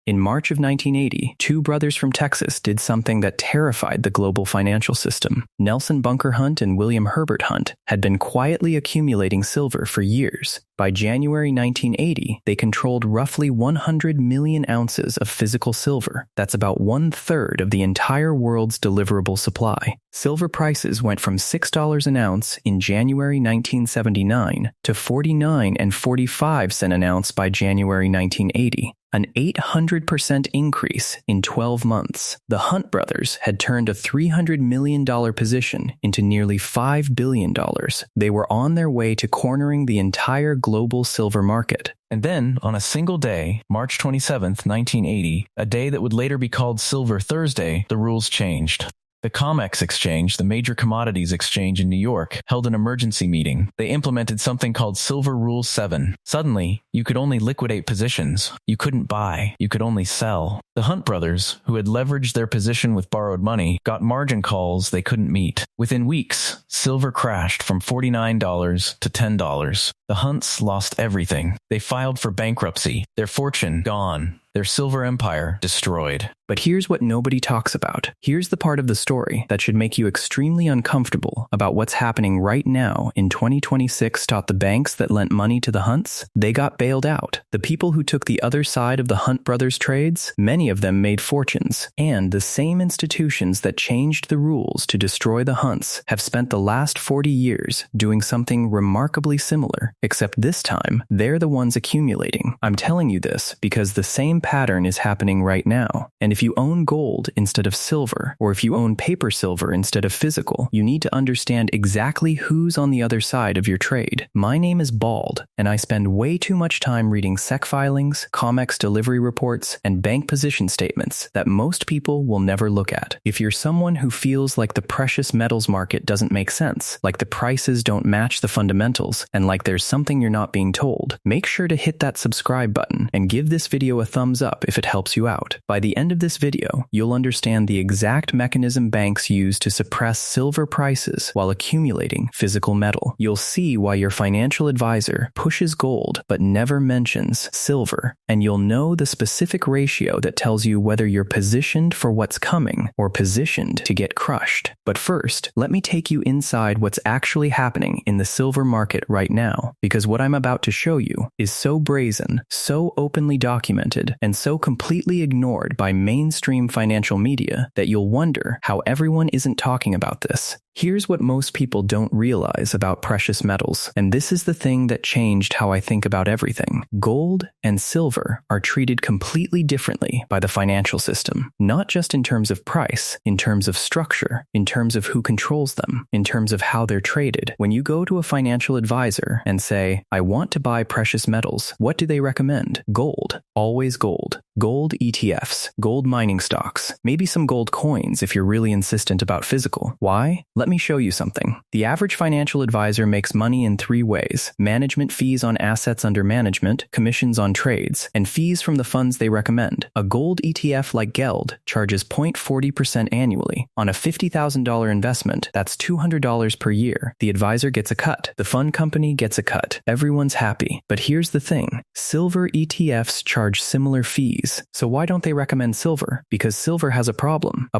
In March of 1980, two brothers from Texas did something that terrified the global financial system. Nelson Bunker Hunt and William Herbert Hunt had been quietly accumulating silver for years. By January 1980, they controlled roughly 100 million ounces of physical silver. That's about 1/3 of the entire world's deliverable supply. Silver prices went from $6 an ounce in January 1979 to 49 and 45 cents an ounce by January 1980. An 800% increase in 12 months. The Hunt brothers had turned a $300 million position into nearly $5 billion. They were on their way to cornering the entire global silver market. And then, on a single day, March 27, 1980, a day that would later be called Silver Thursday, the rules changed. The COMEX exchange, the major commodities exchange in New York, held an emergency meeting. They implemented something called Silver Rule 7. Suddenly, you could only liquidate positions. You couldn't buy. You could only sell. The Hunt brothers, who had leveraged their position with borrowed money, got margin calls they couldn't meet. Within weeks, silver crashed from $49 to $10. The Hunts lost everything. They filed for bankruptcy. Their fortune gone. Their silver empire destroyed. But here's what nobody talks about. Here's the part of the story that should make you extremely uncomfortable about what's happening right now in 2026. The banks that lent money to the Hunts, they got bailed out. The people who took the other side of the Hunt brothers trades, many of them made fortunes. And the same institutions that changed the rules to destroy the Hunts have spent the last 40 years doing something remarkably similar, except this time, they're the ones accumulating. I'm telling you this because the same pattern is happening right now. And if you own gold instead of silver, or if you own paper silver instead of physical, you need to understand exactly who's on the other side of your trade. My name is Bald, and I spend way too much time reading SEC filings, COMEX delivery reports, and bank position statements that most people will never look at. If you're someone who feels like the precious metals market doesn't make sense, like the prices don't match the fundamentals, and like there's something you're not being told, make sure to hit that subscribe button and give this video a thumbs up if it helps you out. By the end of this video, you'll understand the exact mechanism banks use to suppress silver prices while accumulating physical metal. You'll see why your financial advisor pushes gold but never mentions silver, and you'll know the specific ratio that tells you whether you're positioned for what's coming or positioned to get crushed. But first, let me take you inside what's actually happening in the silver market right now, because what I'm about to show you is so brazen, so openly documented, and so completely ignored by mainstream financial media that you'll wonder how everyone isn't talking about this. Here's what most people don't realize about precious metals, and this is the thing that changed how I think about everything. Gold and silver are treated completely differently by the financial system, not just in terms of price, in terms of structure, in terms of who controls them, in terms of how they're traded. When you go to a financial advisor and say, I want to buy precious metals, what do they recommend? Gold. Always gold. Gold ETFs, gold mining stocks, maybe some gold coins if you're really insistent about physical. Why? Let me show you something. The average financial advisor makes money in 3 ways: management fees on assets under management, commissions on trades, and fees from the funds they recommend. A gold ETF like Geld charges 0.40% annually. On a $50,000 investment, that's $200 per year. The advisor gets a cut. The fund company gets a cut. Everyone's happy. But here's the thing. Silver ETFs charge similar fees. So why don't they recommend silver? Because silver has a problem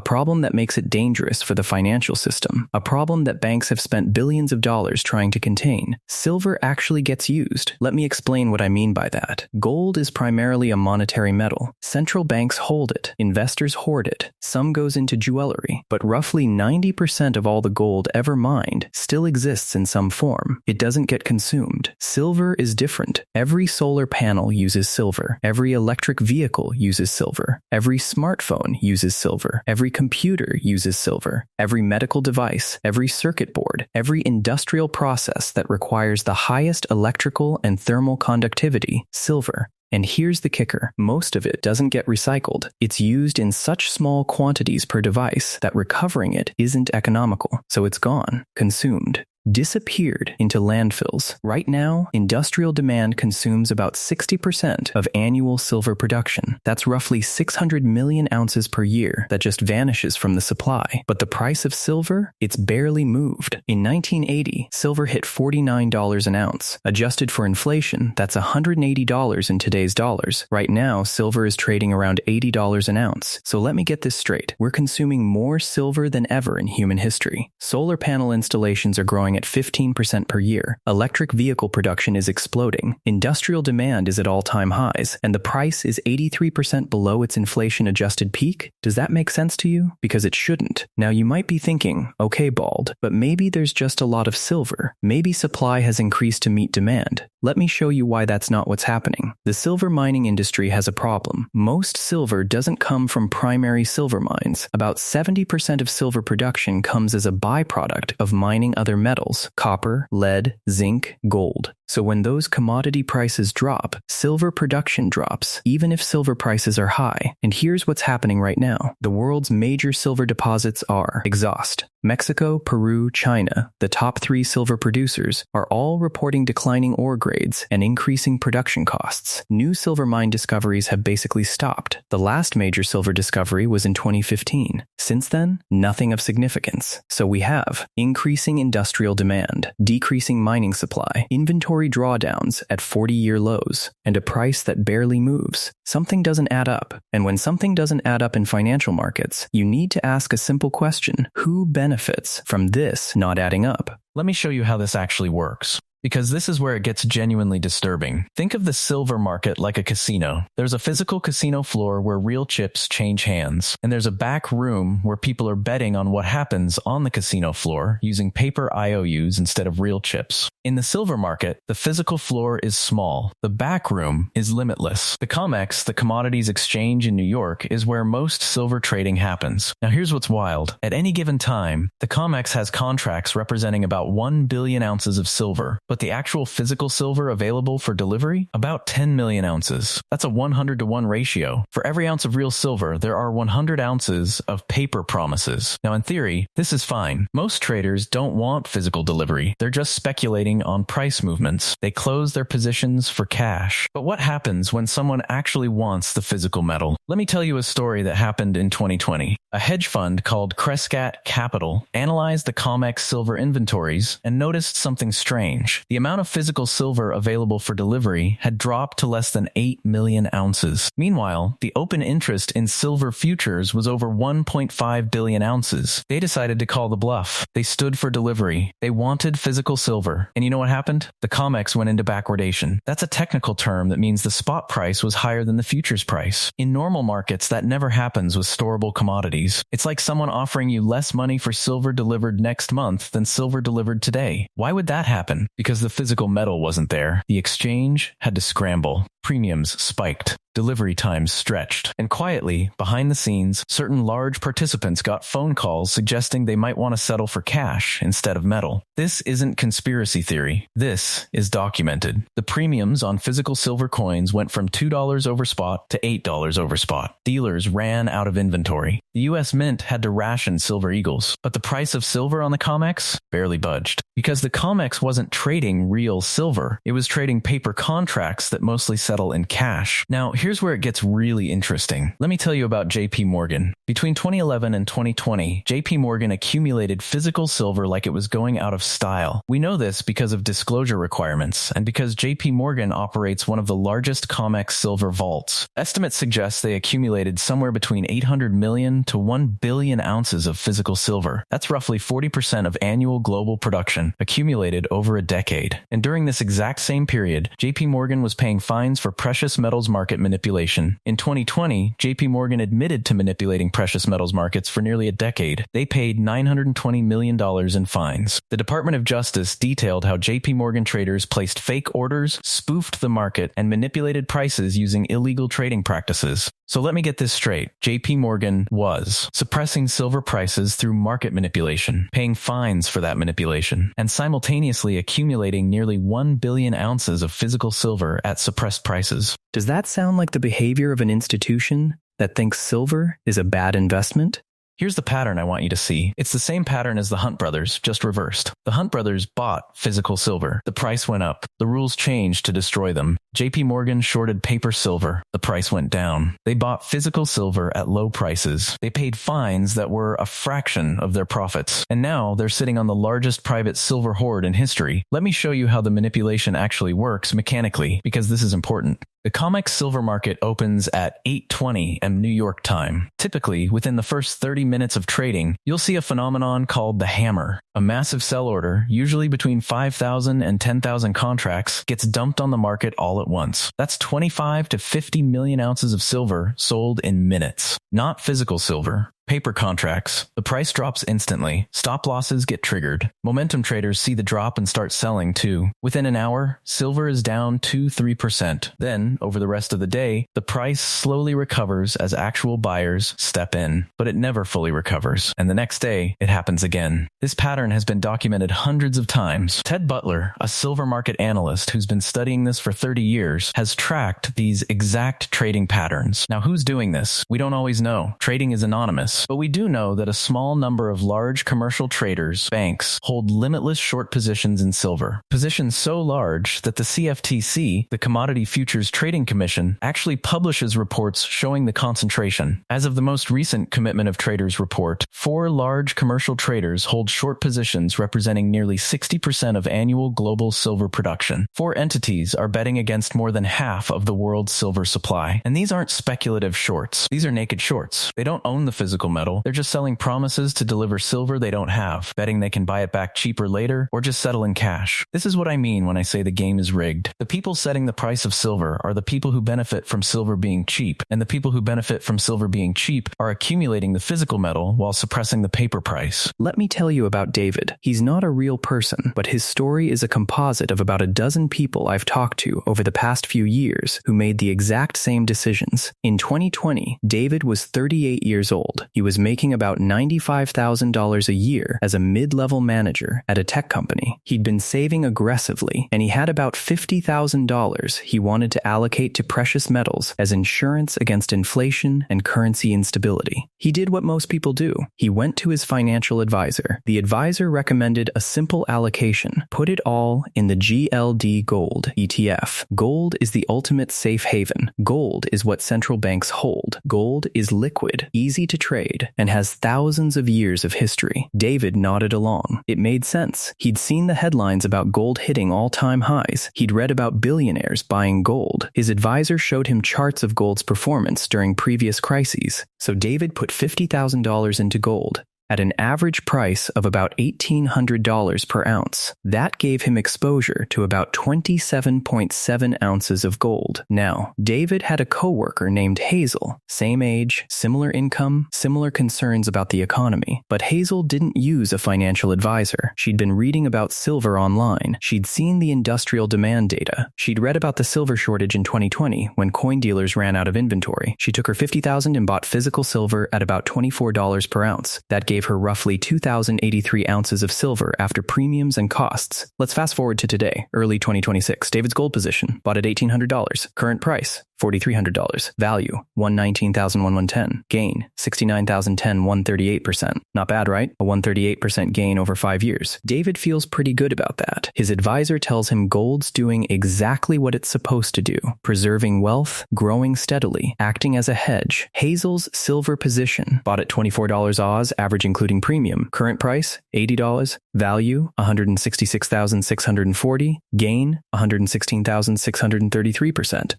that makes it dangerous for the financial system, a problem that banks have spent billions of dollars trying to contain. Silver actually gets used. Let me explain what I mean by that. Gold is primarily a monetary metal. Central banks hold it. Investors hoard it. Some goes into jewelry. But roughly 90% of all the gold ever mined still exists in some form. It doesn't get consumed. Silver is different. Every solar panel uses silver. Every electric vehicle uses silver. Every smartphone uses silver. Every computer uses silver. Every medical device, every circuit board, every industrial process that requires the highest electrical and thermal conductivity, silver. And here's the kicker. Most of it doesn't get recycled. It's used in such small quantities per device that recovering it isn't economical. So it's gone, consumed. disappeared into landfills. Right now, industrial demand consumes about 60% of annual silver production. That's roughly 600 million ounces per year that just vanishes from the supply. But the price of silver? It's barely moved. In 1980, silver hit $49 an ounce. Adjusted for inflation, that's $180 in today's dollars. Right now, silver is trading around $80 an ounce. So let me get this straight. We're consuming more silver than ever in human history. Solar panel installations are growing at 15% per year. Electric vehicle production is exploding. Industrial demand is at all-time highs, and the price is 83% below its inflation-adjusted peak. Does that make sense to you? Because it shouldn't. Now you might be thinking, okay, Bald, but maybe there's just a lot of silver. Maybe supply has increased to meet demand. Let me show you why that's not what's happening. The silver mining industry has a problem. Most silver doesn't come from primary silver mines. About 70% of silver production comes as a byproduct of mining other metals: copper, lead, zinc, gold. So when those commodity prices drop, silver production drops, even if silver prices are high. And here's what's happening right now. The world's major silver deposits are exhaust. Mexico, Peru, China, the top 3 silver producers, are all reporting declining ore grades and increasing production costs. New silver mine discoveries have basically stopped. The last major silver discovery was in 2015. Since then, nothing of significance. So we have increasing industrial demand, decreasing mining supply, inventory drawdowns at 40-year lows, and a price that barely moves. Something doesn't add up. And when something doesn't add up in financial markets, you need to ask a simple question: who benefits from this not adding up? Let me show you how this actually works, because this is where it gets genuinely disturbing. Think of the silver market like a casino. There's a physical casino floor where real chips change hands, and there's a back room where people are betting on what happens on the casino floor using paper IOUs instead of real chips. In the silver market, the physical floor is small. The back room is limitless. The COMEX, the Commodities Exchange in New York, is where most silver trading happens. Now here's what's wild. At any given time, the COMEX has contracts representing about 1 billion ounces of silver, but the actual physical silver available for delivery? About 10 million ounces. That's a 100-to-1 ratio. For every ounce of real silver, there are 100 ounces of paper promises. Now in theory, this is fine. Most traders don't want physical delivery. They're just speculating on price movements. They close their positions for cash. But what happens when someone actually wants the physical metal? Let me tell you a story that happened in 2020. A hedge fund called Crescat Capital analyzed the COMEX silver inventories and noticed something strange. The amount of physical silver available for delivery had dropped to less than 8 million ounces. Meanwhile, the open interest in silver futures was over 1.5 billion ounces. They decided to call the bluff. They stood for delivery. They wanted physical silver. And you know what happened? The COMEX went into backwardation. That's a technical term that means the spot price was higher than the futures price. In normal markets, that never happens with storable commodities. It's like someone offering you less money for silver delivered next month than silver delivered today. Why would that happen? Because the physical metal wasn't there. The exchange had to scramble. Premiums spiked. Delivery times stretched. And quietly, behind the scenes, certain large participants got phone calls suggesting they might want to settle for cash instead of metal. This isn't conspiracy theory. This is documented. The premiums on physical silver coins went from $2 over spot to $8 over spot. Dealers ran out of inventory. The US Mint had to ration silver eagles. But the price of silver on the COMEX barely budged. Because the COMEX wasn't trading real silver. It was trading paper contracts that mostly settle in cash. Now, here's where it gets really interesting. Let me tell you about JPMorgan. Between 2011 and 2020, JPMorgan accumulated physical silver like it was going out of style. We know this because of disclosure requirements and because JPMorgan operates one of the largest COMEX silver vaults. Estimates suggest they accumulated somewhere between 800 million to 1 billion ounces of physical silver. That's roughly 40% of annual global production, accumulated over a decade. And during this exact same period, JPMorgan was paying fines for precious metals market manipulation. In 2020, JPMorgan admitted to manipulating precious metals markets for nearly a decade. They paid $920 million in fines. The Department of Justice detailed how JPMorgan traders placed fake orders, spoofed the market, and manipulated prices using illegal trading practices. So let me get this straight. JPMorgan was suppressing silver prices through market manipulation, paying fines for that manipulation, and simultaneously accumulating nearly 1 billion ounces of physical silver at suppressed prices. Does that sound like the behavior of an institution that thinks silver is a bad investment? Here's the pattern I want you to see. It's the same pattern as the Hunt brothers, just reversed. The Hunt brothers bought physical silver. The price went up. The rules changed to destroy them. JPMorgan shorted paper silver. The price went down. They bought physical silver at low prices. They paid fines that were a fraction of their profits. And now they're sitting on the largest private silver hoard in history. Let me show you how the manipulation actually works mechanically, because this is important. The COMEX silver market opens at 8:20 am New York time. Typically, within the first 30 minutes of trading, you'll see a phenomenon called the hammer. A massive sell order, usually between 5,000 and 10,000 contracts, gets dumped on the market all at once. That's 25 to 50 million ounces of silver sold in minutes. Not physical silver. Paper contracts. The price drops instantly. Stop losses get triggered. Momentum traders see the drop and start selling too. Within an hour, silver is down 2-3%. Then, over the rest of the day, the price slowly recovers as actual buyers step in. But it never fully recovers. And the next day, it happens again. This pattern has been documented hundreds of times. Ted Butler, a silver market analyst who's been studying this for 30 years, has tracked these exact trading patterns. Now, who's doing this? We don't always know. Trading is anonymous. But we do know that a small number of large commercial traders, banks, hold limitless short positions in silver. Positions so large that the CFTC, the Commodity Futures Trading Commission, actually publishes reports showing the concentration. As of the most recent Commitment of Traders report, 4 large commercial traders hold short positions representing nearly 60% of annual global silver production. 4 entities are betting against more than half of the world's silver supply. And these aren't speculative shorts. These are naked shorts. They don't own the physical metal. They're just selling promises to deliver silver they don't have, betting they can buy it back cheaper later, or just settle in cash. This is what I mean when I say the game is rigged. The people setting the price of silver are the people who benefit from silver being cheap, and the people who benefit from silver being cheap are accumulating the physical metal while suppressing the paper price. Let me tell you about David. He's not a real person, but his story is a composite of about a dozen people I've talked to over the past few years who made the exact same decisions. In 2020, David was 38 years old. He was making about $95,000 a year as a mid-level manager at a tech company. He'd been saving aggressively, and he had about $50,000 he wanted to allocate to precious metals as insurance against inflation and currency instability. He did what most people do. He went to his financial advisor. The advisor recommended a simple allocation. Put it all in the GLD Gold ETF. Gold is the ultimate safe haven. Gold is what central banks hold. Gold is liquid, easy to trade, and has thousands of years of history. David nodded along. It made sense. He'd seen the headlines about gold hitting all-time highs. He'd read about billionaires buying gold. His advisor showed him charts of gold's performance during previous crises. So David put $50,000 into gold at an average price of about $1,800 per ounce. That gave him exposure to about 27.7 ounces of gold. Now, David had a coworker named Hazel. Same age, similar income, similar concerns about the economy. But Hazel didn't use a financial advisor. She'd been reading about silver online. She'd seen the industrial demand data. She'd read about the silver shortage in 2020 when coin dealers ran out of inventory. She took her $50,000 and bought physical silver at about $24 per ounce. That gave her roughly 2,083 ounces of silver after premiums and costs. Let's fast forward to today, early 2026. David's gold position, bought at $1,800. Current price, $4,300. Value, $119,110. Gain, $69,010, 138%. Not bad, right? A 138% gain over 5 years. David feels pretty good about that. His advisor tells him gold's doing exactly what it's supposed to do, preserving wealth, growing steadily, acting as a hedge. Hazel's silver position, bought at $24 Oz, average including premium. Current price, $80. Value, $166,640. Gain, $116,633%.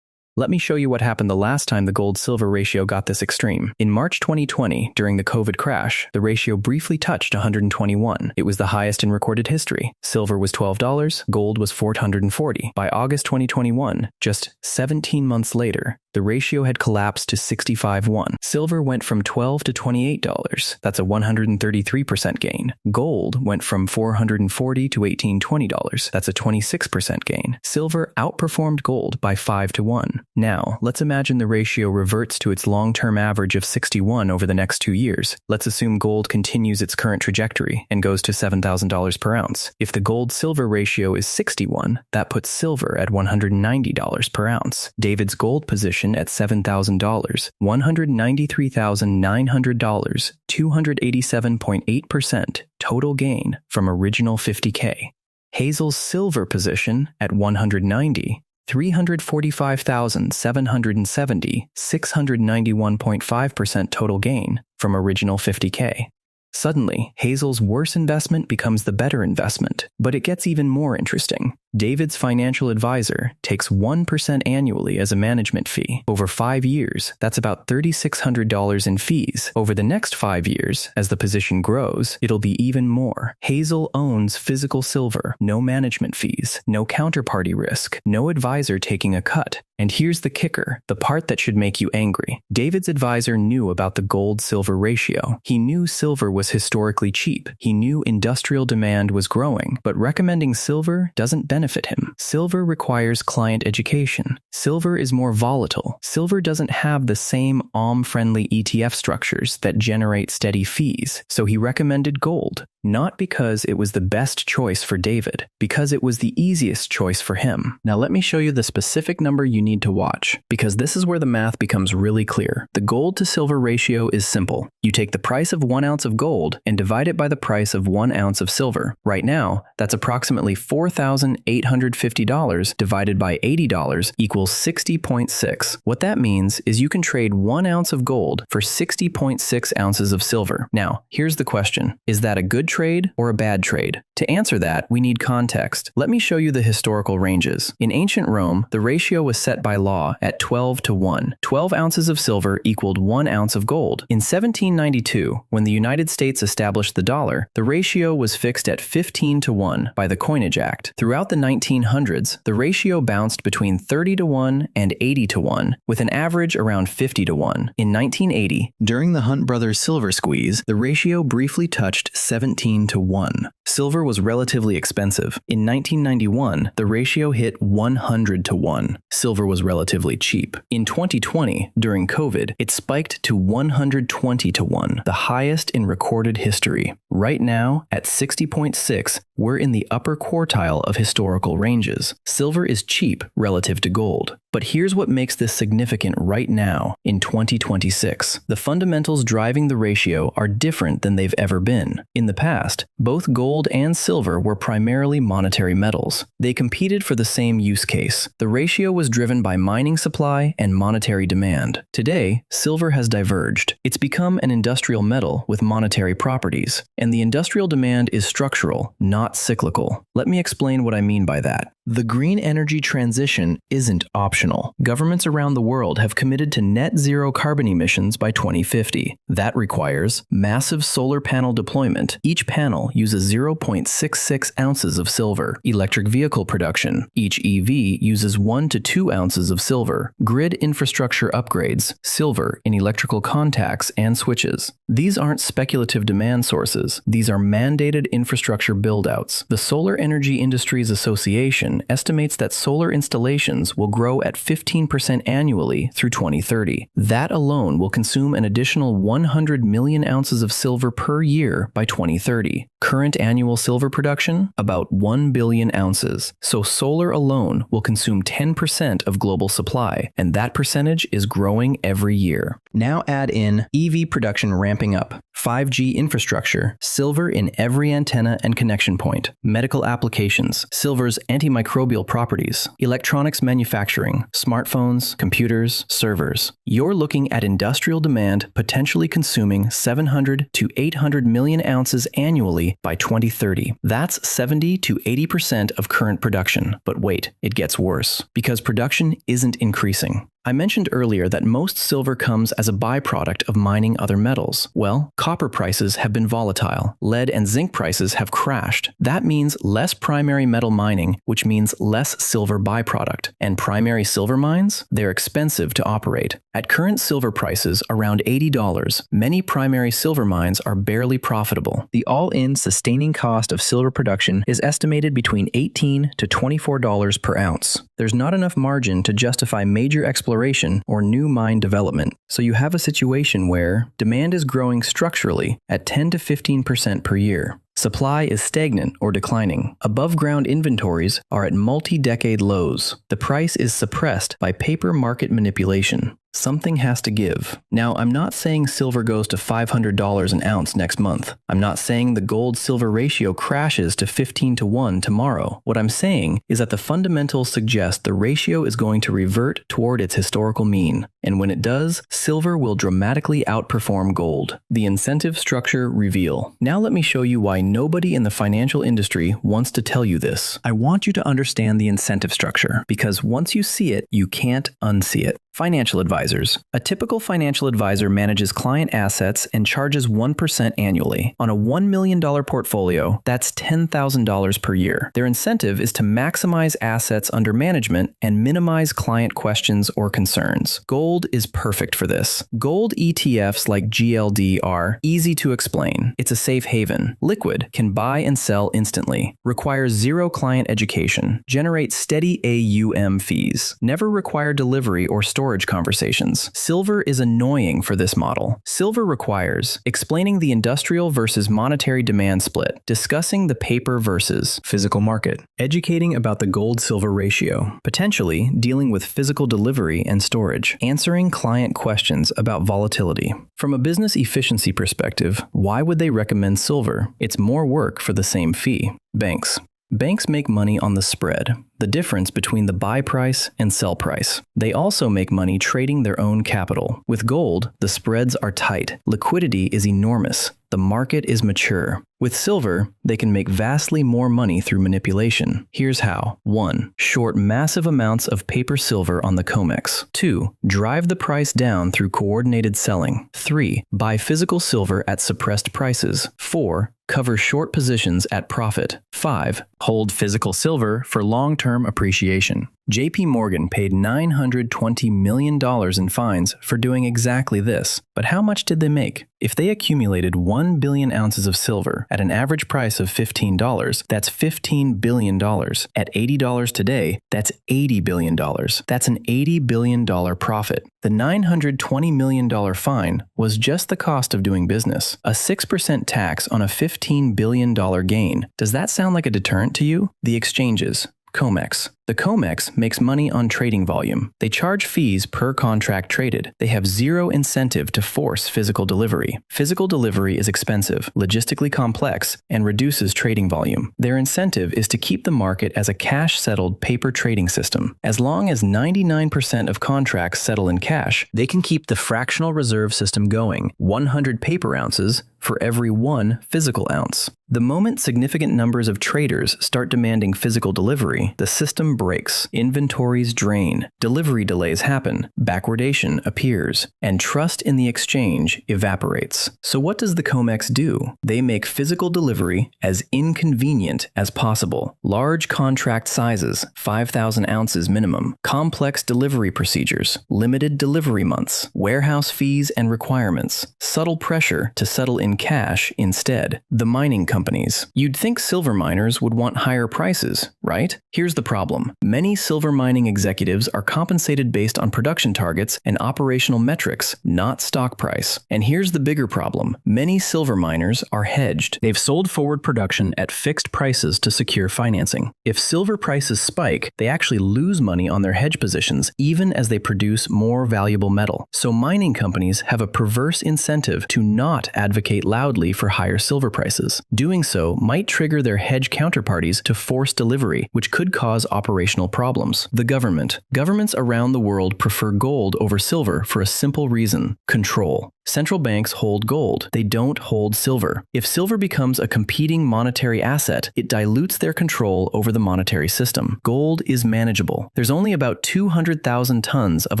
Let me show you what happened the last time the gold-silver ratio got this extreme. In March 2020, during the COVID crash, the ratio briefly touched 121. It was the highest in recorded history. Silver was $12, gold was $440. By August 2021, just 17 months later, the ratio had collapsed to 65:1. Silver went from $12 to $28. That's a 133% gain. Gold went from $440 to $1,820. That's a 26% gain. Silver outperformed gold by 5-1. Now, let's imagine the ratio reverts to its long-term average of 61 over the next 2 years. Let's assume gold continues its current trajectory and goes to $7,000 per ounce. If the gold-silver ratio is 61, that puts silver at $190 per ounce. David's gold position at $7,000, $193,900, 287.8% total gain from original 50K. Hazel's silver position at $190, $345,770, 691.5% total gain from original 50K. Suddenly, Hazel's worse investment becomes the better investment, but it gets even more interesting. David's financial advisor takes 1% annually as a management fee. Over 5 years, that's about $3,600 in fees. Over the next 5 years, as the position grows, it'll be even more. Hazel owns physical silver, no management fees, no counterparty risk, no advisor taking a cut. And here's the kicker, the part that should make you angry. David's advisor knew about the gold-silver ratio. He knew silver was historically cheap. He knew industrial demand was growing, but recommending silver doesn't benefit him. Silver requires client education. Silver is more volatile. Silver doesn't have the same OM-friendly ETF structures that generate steady fees, so he recommended gold. Not because it was the best choice for David, because it was the easiest choice for him. Now let me show you the specific number you need to watch, because this is where the math becomes really clear. The gold to silver ratio is simple. You take the price of 1 ounce of gold and divide it by the price of 1 ounce of silver. Right now, that's approximately $4,850 divided by $80 equals 60.6. What that means is you can trade 1 ounce of gold for 60.6 ounces of silver. Now, here's the question. Is that a good trade or a bad trade? To answer that, we need context. Let me show you the historical ranges. In ancient Rome, the ratio was set by law at 12 to 1. 12 ounces of silver equaled 1 ounce of gold. In 1792, when the United States established the dollar, the ratio was fixed at 15 to 1 by the Coinage Act. Throughout the 1900s, the ratio bounced between 30 to 1 and 80 to 1, with an average around 50 to 1. In 1980, during the Hunt brothers silver squeeze, the ratio briefly touched 17 to 1. Silver was relatively expensive. In 1991, the ratio hit 100 to 1. Silver was relatively cheap. In 2020, during COVID, it spiked to 120 to 1, the highest in recorded history. Right now, at 60.6, we're in the upper quartile of historical ranges. Silver is cheap relative to gold. But here's what makes this significant right now, in 2026. The fundamentals driving the ratio are different than they've ever been. In the past, both gold and silver were primarily monetary metals. They competed for the same use case. The ratio was driven by mining supply and monetary demand. Today, silver has diverged. It's become an industrial metal with monetary properties, and the industrial demand is structural, not cyclical. Let me explain what I mean by that. The green energy transition isn't optional. Governments around the world have committed to net zero carbon emissions by 2050. That requires massive solar panel deployment. Each panel uses 0.66 ounces of silver. Electric vehicle production. Each EV uses 1 to 2 ounces of silver. Grid infrastructure upgrades. Silver in electrical contacts and switches. These aren't speculative demand sources. These are mandated infrastructure buildouts. The Solar Energy Industries Association estimates that solar installations will grow at 15% annually through 2030. That alone will consume an additional 100 million ounces of silver per year by 2030. Current annual silver production? About 1 billion ounces. So solar alone will consume 10% of global supply, and that percentage is growing every year. Now add in EV production ramping up, 5G infrastructure, silver in every antenna and connection point, medical applications, silver's antimicrobial properties, electronics manufacturing, smartphones, computers, servers. You're looking at industrial demand potentially consuming 700 to 800 million ounces annually by 2030. That's 70 to 80% of current production. But wait, it gets worse, because production isn't increasing. I mentioned earlier that most silver comes as a byproduct of mining other metals. Well, copper prices have been volatile. Lead and zinc prices have crashed. That means less primary metal mining, which means less silver byproduct. And primary silver mines? They're expensive to operate. At current silver prices around $80, many primary silver mines are barely profitable. The all-in sustaining cost of silver production is estimated between $18 to $24 per ounce. There's not enough margin to justify major exploration or new mine development, so you have a situation where demand is growing structurally at 10 to 15% per year. Supply is stagnant or declining. Above-ground inventories are at multi-decade lows. The price is suppressed by paper market manipulation. Something has to give. Now, I'm not saying silver goes to $500 an ounce next month. I'm not saying the gold-silver ratio crashes to 15 to 1 tomorrow. What I'm saying is that the fundamentals suggest the ratio is going to revert toward its historical mean. And when it does, silver will dramatically outperform gold. The incentive structure reveal. Now let me show you why nobody in the financial industry wants to tell you this. I want you to understand the incentive structure, because once you see it, you can't unsee it. Financial advisors. A typical financial advisor manages client assets and charges 1% annually. On a $1 million portfolio, that's $10,000 per year. Their incentive is to maximize assets under management and minimize client questions or concerns. Gold is perfect for this. Gold ETFs like GLD are easy to explain. It's a safe haven. Liquid, can buy and sell instantly. Requires zero client education. Generates steady AUM fees. Never require delivery or storage conversations. Silver is annoying for this model. Silver requires explaining the industrial versus monetary demand split, discussing the paper versus physical market, educating about the gold-silver ratio, potentially dealing with physical delivery and storage, answering client questions about volatility. From a business efficiency perspective, why would they recommend silver? It's more work for the same fee. Banks. Banks make money on the spread, the difference between the buy price and sell price. They also make money trading their own capital. With gold, the spreads are tight. Liquidity is enormous. The market is mature. With silver, they can make vastly more money through manipulation. Here's how. 1. Short massive amounts of paper silver on the COMEX. 2. Drive the price down through coordinated selling. 3. Buy physical silver at suppressed prices. 4. Cover short positions at profit. 5. Hold physical silver for long-term appreciation. JPMorgan paid $920 million in fines for doing exactly this. But how much did they make? If they accumulated 1 billion ounces of silver at an average price of $15, that's $15 billion. At $80 today, that's $80 billion. That's an $80 billion profit. The $920 million fine was just the cost of doing business. A 6% tax on a $15 billion gain. Does that sound like a deterrent to you? The exchanges. COMEX. The COMEX makes money on trading volume. They charge fees per contract traded. They have zero incentive to force physical delivery. Physical delivery is expensive, logistically complex, and reduces trading volume. Their incentive is to keep the market as a cash-settled paper trading system. As long as 99% of contracts settle in cash, they can keep the fractional reserve system going, 100 paper ounces for every 1 physical ounce. The moment significant numbers of traders start demanding physical delivery, the system breaks, inventories drain, delivery delays happen, backwardation appears, and trust in the exchange evaporates. So what does the COMEX do? They make physical delivery as inconvenient as possible. Large contract sizes, 5,000 ounces minimum, complex delivery procedures, limited delivery months, warehouse fees and requirements, subtle pressure to settle in cash instead. The mining companies. You'd think silver miners would want higher prices, right? Here's the problem. Many silver mining executives are compensated based on production targets and operational metrics, not stock price. And here's the bigger problem. Many silver miners are hedged. They've sold forward production at fixed prices to secure financing. If silver prices spike, they actually lose money on their hedge positions even as they produce more valuable metal. So mining companies have a perverse incentive to not advocate loudly for higher silver prices. Doing so might trigger their hedge counterparties to force delivery, which could cause operational problems. The government. Governments around the world prefer gold over silver for a simple reason: control. Central banks hold gold. They don't hold silver. If silver becomes a competing monetary asset, it dilutes their control over the monetary system. Gold is manageable. There's only about 200,000 tons of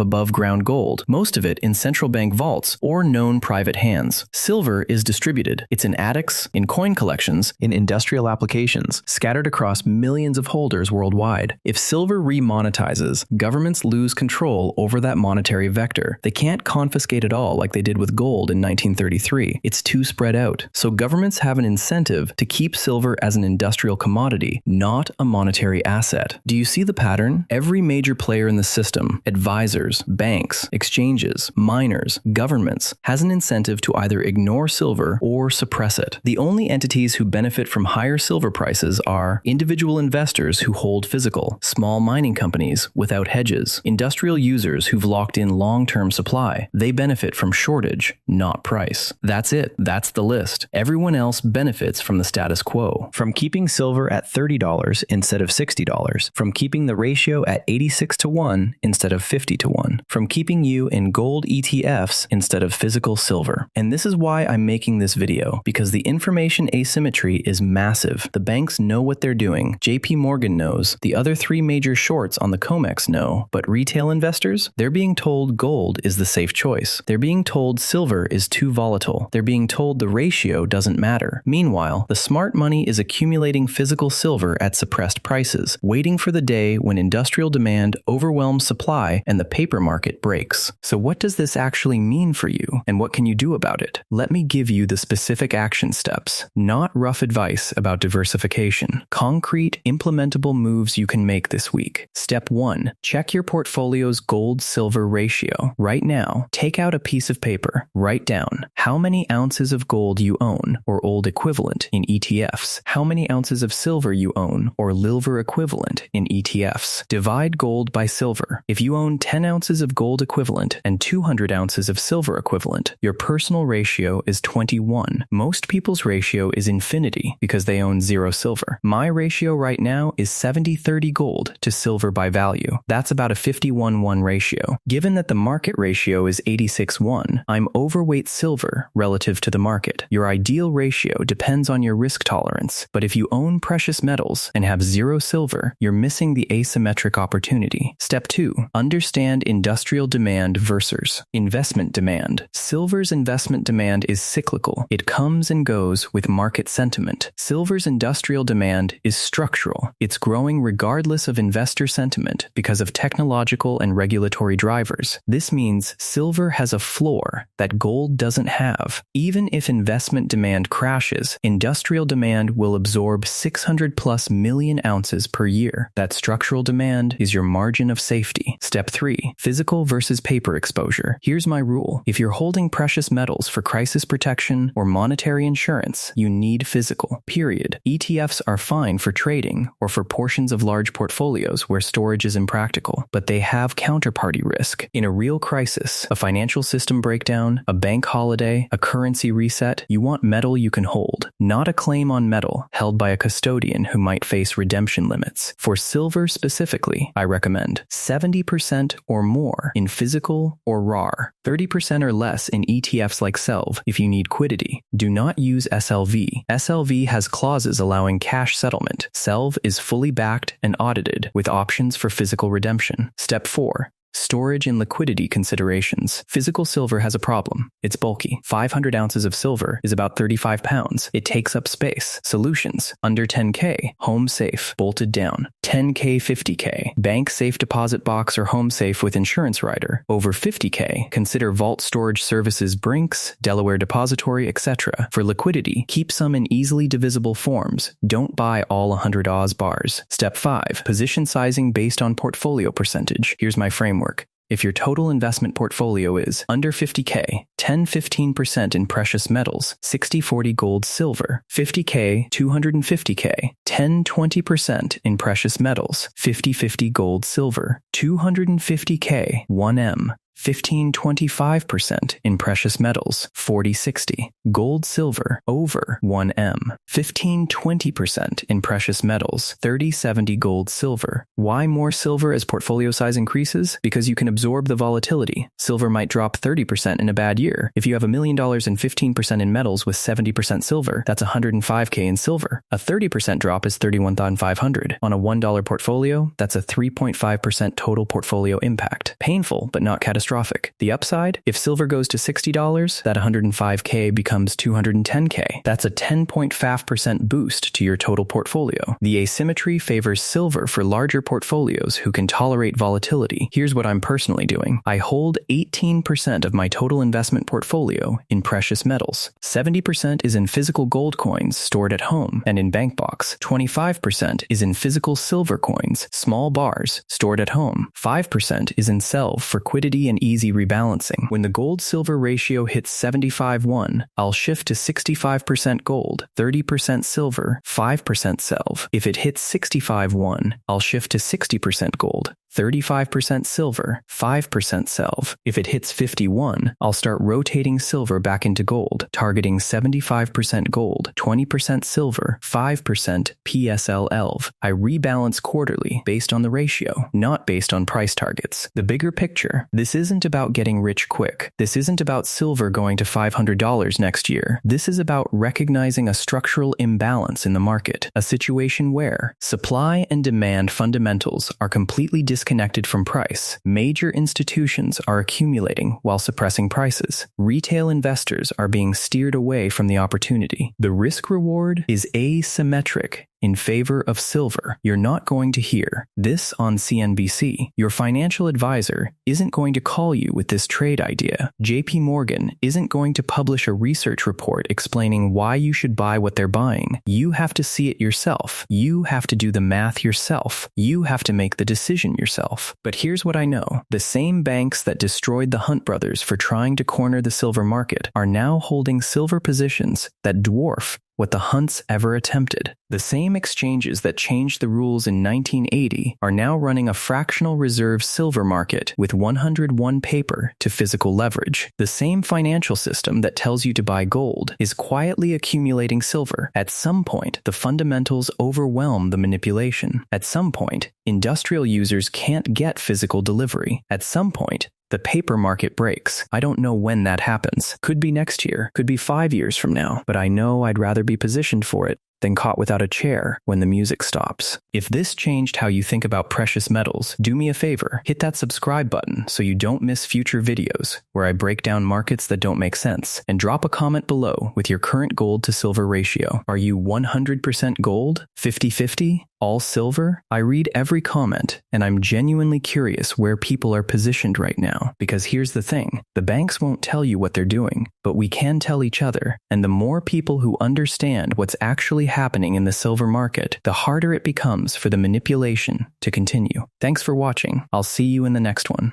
above-ground gold, most of it in central bank vaults or known private hands. Silver is distributed. It's in attics, in coin collections, in industrial applications, scattered across millions of holders worldwide. If silver remonetizes, governments lose control over that monetary vector. They can't confiscate it all like they did with gold in 1933. It's too spread out. So governments have an incentive to keep silver as an industrial commodity, not a monetary asset. Do you see the pattern? Every major player in the system, advisors, banks, exchanges, miners, governments, has an incentive to either ignore silver or suppress it. The only entities who benefit from higher silver prices are individual investors who hold physical, small mining companies without hedges, industrial users who've locked in long-term supply. They benefit from shortage, not price. That's it. That's the list. Everyone else benefits from the status quo. From keeping silver at $30 instead of $60, from keeping the ratio at 86-1 instead of 50-1, from keeping you in gold ETFs instead of physical silver. And this is why I'm making this video, because the information asymmetry is massive. The banks know what they're doing. JPMorgan knows. The other three major shorts on the COMEX know. But retail investors? They're being told gold is the safe choice. They're being told silver is too volatile. They're being told the ratio doesn't matter. Meanwhile, the smart money is accumulating physical silver at suppressed prices, waiting for the day when industrial demand overwhelms supply and the paper market breaks. So what does this actually mean for you, and what can you do about it? Let me give you the specific action steps, not rough advice about diversification. Concrete, implementable moves you can make this week. Step 1. Check your portfolio's gold-silver ratio. Right now, take out a piece of paper. Write down how many ounces of gold you own, or gold equivalent, in ETFs, how many ounces of silver you own, or silver equivalent, in ETFs. Divide gold by silver. If you own 10 ounces of gold equivalent and 200 ounces of silver equivalent, your personal ratio is 21. Most people's ratio is infinity because they own 0 silver. My ratio right now is 70-30 gold to silver by value. That's about a 51-1 ratio. Given that the market ratio is 86-1, I'm overweight silver relative to the market. Your ideal ratio depends on your risk tolerance, but if you own precious metals and have 0 silver, you're missing the asymmetric opportunity. Step 2. Understand industrial demand versus investment demand. Silver's investment demand is cyclical. It comes and goes with market sentiment. Silver's industrial demand is structural. It's growing regardless of investor sentiment because of technological and regulatory drivers. This means silver has a floor that gold doesn't have. Even if investment demand crashes, industrial demand will absorb 600+ million ounces per year. That structural demand is your margin of safety. Step 3. Physical versus paper exposure. Here's my rule. If you're holding precious metals for crisis protection or monetary insurance, you need physical. Period. ETFs are fine for trading or for portions of large portfolios where storage is impractical, but they have counterparty risk. In a real crisis, a financial system breakdown, a bank holiday, a currency reset, you want metal you can hold, not a claim on metal held by a custodian who might face redemption limits. For silver specifically, I recommend 70% or more in physical or RAR, 30% or less in ETFs like SELV if you need quiddity. Do not use SLV. SLV has clauses allowing cash settlement. SELV is fully backed and audited with options for physical redemption. Step 4. Storage and liquidity considerations. Physical silver has a problem. It's bulky. 500 ounces of silver is about 35 pounds. It takes up space. Solutions. Under 10K, home safe, bolted down. 10K, 50K, bank safe deposit box or home safe with insurance rider. Over 50K, consider vault storage services Brinks, Delaware Depository, etc. For liquidity, keep some in easily divisible forms. Don't buy all 100 Oz bars. Step 5. Position sizing based on portfolio percentage. Here's my framework. If your total investment portfolio is under 50K, 10-15% in precious metals, 60-40 gold silver, 50K, 250K, 10-20% in precious metals, 50-50 gold silver, 250K, 1M, 15-25% in precious metals, 40-60. Gold silver over 1M. 15-20% in precious metals, 30-70 gold silver. Why more silver as portfolio size increases? Because you can absorb the volatility. Silver might drop 30% in a bad year. If you have $1 million and 15% in metals with 70% silver, that's $105K in silver. A 30% drop is $31,500. On a $1 portfolio, that's a 3.5% total portfolio impact. Painful, but not catastrophic. The upside? If silver goes to $60, that $105K becomes $210K. That's a 10.5% boost to your total portfolio. The asymmetry favors silver for larger portfolios who can tolerate volatility. Here's what I'm personally doing. I hold 18% of my total investment portfolio in precious metals. 70% is in physical gold coins stored at home and in bank box. 25% is in physical silver coins, small bars, stored at home. 5% is in self for quiddity and easy rebalancing. When the gold-silver ratio hits 75:1, I'll shift to 65% gold, 30% silver, 5% self. If it hits 65:1, I'll shift to 60% gold, 35% silver, 5% self. If it hits 51, I'll start rotating silver back into gold, targeting 75% gold, 20% silver, 5% PSLELV. I rebalance quarterly based on the ratio, not based on price targets. The bigger picture, this isn't about getting rich quick. This isn't about silver going to $500 next year. This is about recognizing a structural imbalance in the market, a situation where supply and demand fundamentals are completely disconnected from price. Major institutions are accumulating while suppressing prices. Retail investors are being steered away from the opportunity. The risk-reward is asymmetric in favor of silver. You're not going to hear this on CNBC. Your financial advisor isn't going to call you with this trade idea. JPMorgan isn't going to publish a research report explaining why you should buy what they're buying. You have to see it yourself. You have to do the math yourself. You have to make the decision yourself. But here's what I know. The same banks that destroyed the Hunt brothers for trying to corner the silver market are now holding silver positions that dwarf what the Hunts ever attempted. The same exchanges that changed the rules in 1980 are now running a fractional reserve silver market with 101 paper to physical leverage. The same financial system that tells you to buy gold is quietly accumulating silver. At some point, the fundamentals overwhelm the manipulation. At some point, industrial users can't get physical delivery. At some point, the paper market breaks. I don't know when that happens. Could be next year, could be 5 years from now, but I know I'd rather be positioned for it than caught without a chair when the music stops. If this changed how you think about precious metals, do me a favor, hit that subscribe button so you don't miss future videos where I break down markets that don't make sense, and drop a comment below with your current gold to silver ratio. Are you 100% gold, 50-50, all silver? I read every comment, and I'm genuinely curious where people are positioned right now, because here's the thing, the banks won't tell you what they're doing, but we can tell each other, and the more people who understand what's actually happening in the silver market, the harder it becomes for the manipulation to continue. Thanks for watching. I'll see you in the next one.